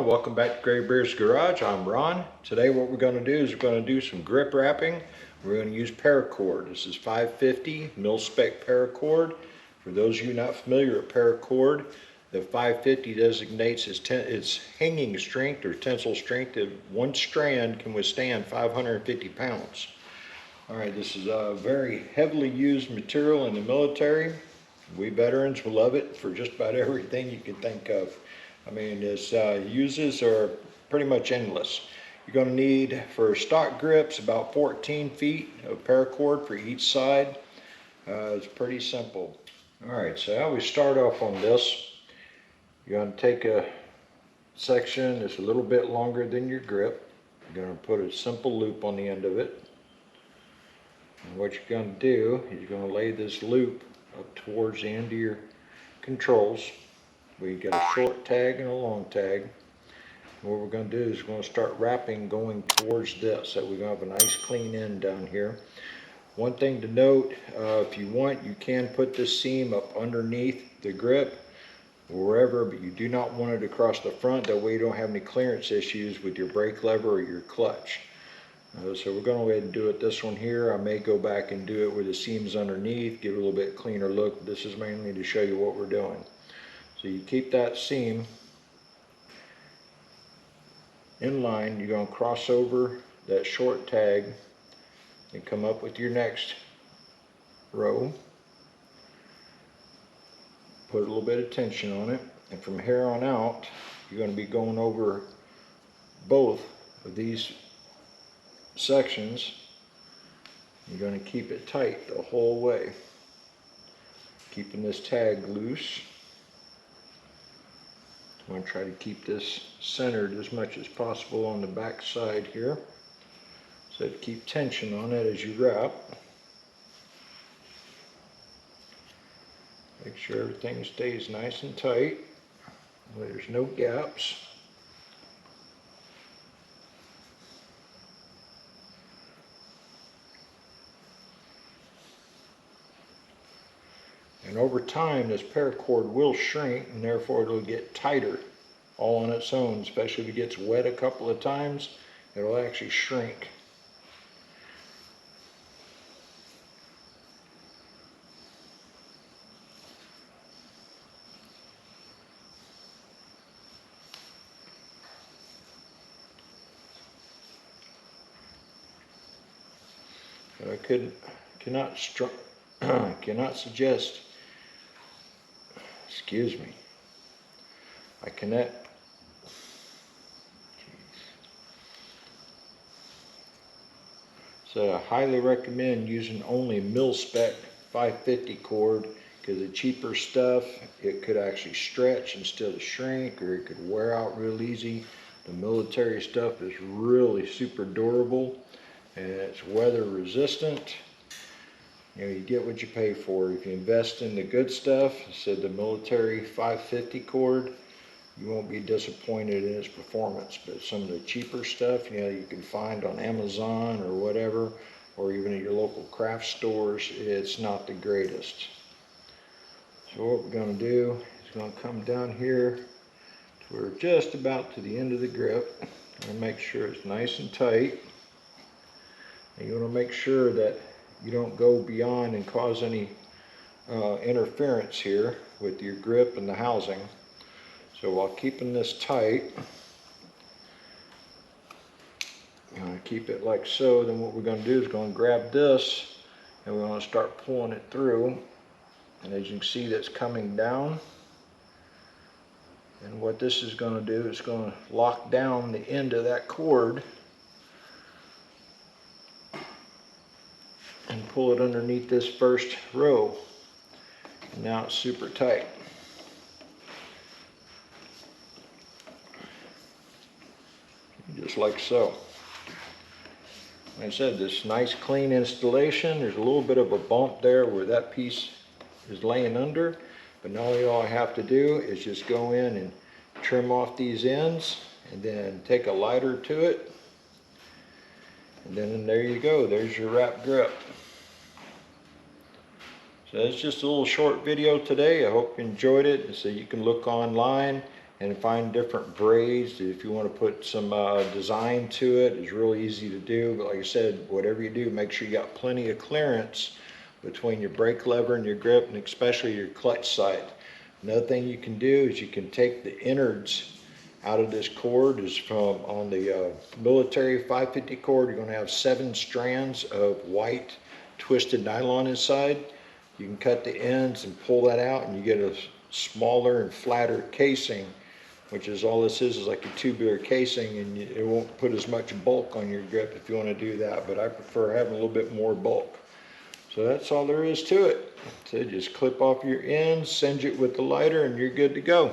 welcome back to Gray Bear's Garage. I'm Ron. Today what we're going to do is we're going to do some grip wrapping. We're going to use Paracord. This is 550 mil-spec Paracord. For those of you not familiar with Paracord, the 550 designates its hanging strength or tensile strength that one strand can withstand 550 pounds. Alright, this is a very heavily used material in the military. We veterans will love it for just about everything you can think of. I mean, its uses are pretty much endless. You're going to need, for stock grips, about 14 feet of paracord for each side. It's pretty simple. Alright, so how we start off on this, you're going to take a section that's a little bit longer than your grip. You're going to put a simple loop on the end of it. And what you're going to do is you're going to lay this loop up towards the end of your controls. We got a short tag and a long tag. What we're going to do is we're going to start wrapping going towards this, so we're going to have a nice clean end down here. One thing to note, if you want, you can put this seam up underneath the grip or wherever, but you do not want it across the front. That way you don't have any clearance issues with your brake lever or your clutch. So we're going to go ahead and do it this one here. I may go back and do it where the seam's underneath, give it a little bit cleaner look. This is mainly to show you what we're doing. So you keep that seam in line. You're going to cross over that short tag and come up with your next row. Put a little bit of tension on it, and from here on out you're going to be going over both of these sections. You're going to keep it tight the whole way, keeping this tag loose. I'm going to try to keep this centered as much as possible on the back side here, so to keep tension on it as you wrap. Make sure everything stays nice and tight, there's no gaps. And over time, this paracord will shrink, and therefore it'll get tighter all on its own. Especially if it gets wet a couple of times, it'll actually shrink. But I cannot suggest. Excuse me. I cannot. So I highly recommend using only mil-spec 550 cord, because the cheaper stuff, it could actually stretch instead of shrink, or it could wear out real easy. The military stuff is really super durable, and it's weather resistant. You know, you get what you pay for. If you invest in the good stuff, said the military 550 cord, you won't be disappointed in its performance. But some of the cheaper stuff, you know, you can find on Amazon or whatever, or even at your local craft stores, it's not the greatest. So what we're going to do is going to come down here to where we're just about to the end of the grip, and make sure it's nice and tight. And you want to make sure that you don't go beyond and cause any interference here with your grip and the housing. So while keeping this tight, you're going to keep it like so. Then what we're going to do is going to grab this, and we're going to start pulling it through. And as you can see, that's coming down. And what this is going to do is going to lock down the end of that cord and pull it underneath this first row. And now it's super tight. Just like so. Like I said, this nice clean installation. There's a little bit of a bump there where that piece is laying under, but now all I have to do is just go in and trim off these ends, and then take a lighter to it, and then there you go. There's your wrap grip. So it's just a little short video today. I hope you enjoyed it. So you can look online and find different braids. If you want to put some design to it, it's really easy to do. But like I said, whatever you do, make sure you got plenty of clearance between your brake lever and your grip, and especially your clutch side. Another thing you can do is you can take the innards out of this cord. Is from on the military 550 cord, you're going to have 7 strands of white twisted nylon inside. You can cut the ends and pull that out, and you get a smaller and flatter casing, which is all this is like a tubular casing, and it won't put as much bulk on your grip if you want to do that, but I prefer having a little bit more bulk. So that's all there is to it. So just clip off your ends, singe it with the lighter, and you're good to go.